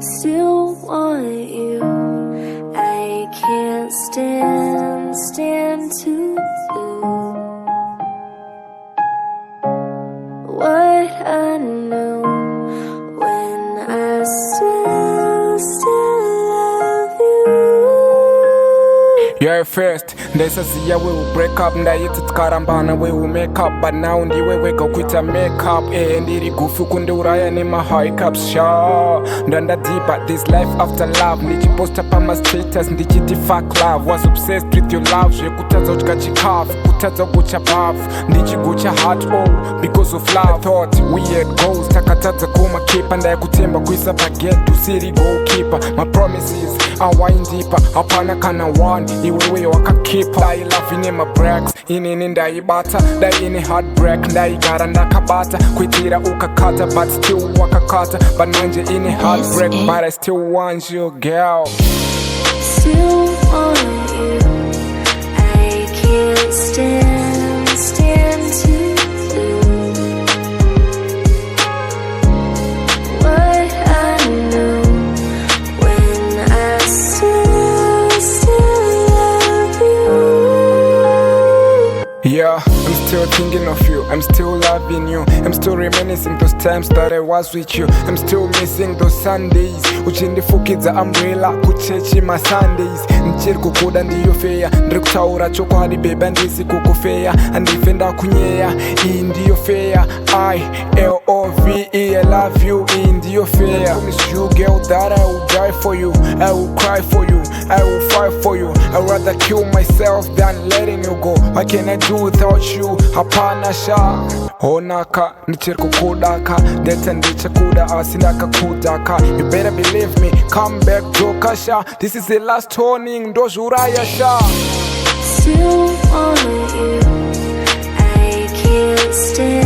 Still want you. I can't stand to lose what I knew when I still love you. You're first, ndayisaziya we will break up, ndayiti tkarambana we will make up, but now ndiwe weka kwita make up, ndiri gufi kundiuraya nema high cups sha ndanda deeper this life after love, ndichiposta pa ma status ndichiti fuck love, was obsessed with your love, zvekutadza kudya chikafu kutadza kucha bafu ndichigucha heart all because of love. I thought we had goals takatadza kumakipa, ndayakutemba kuisa baguette usiri goalkeeper, my promises awaindipa hapana kana one iwewe wakakipa, ndailafi nema breaks inini ndaibata, ndaine heartbreak ndaigara ndakabata kuitira ukakata but still wakakata, but manje ine heartbreak but I still want you girl. Still want you. I can't stand to lose what I knew when I still love you. Yeah, I'm still thinking of you, I'm still loving you, I'm still reminiscing those times that I was with you, I'm still missing those Sundays uchindifukidza umbrella kuchechi ma Sundays, ndichiri kukuda ndiyo feya, ndiri kutaura chokwadi beba ndisi kukufeya, andife ndakunyeya iyi ndiyo feya, I-L-O-V-E I love you iyi ndiyo feya. I promise you girl that I will die for you, I will cry for you, I will fight for you, I'd rather kill myself than letting you go. What can I do without you? Hapana sha honaka ndichiri kukudaka ndetse ndichakuda asindaka kudaka, you better believe me, come back joka sha, this is the last warning ndozvuraya sha. Still want you. I can't stand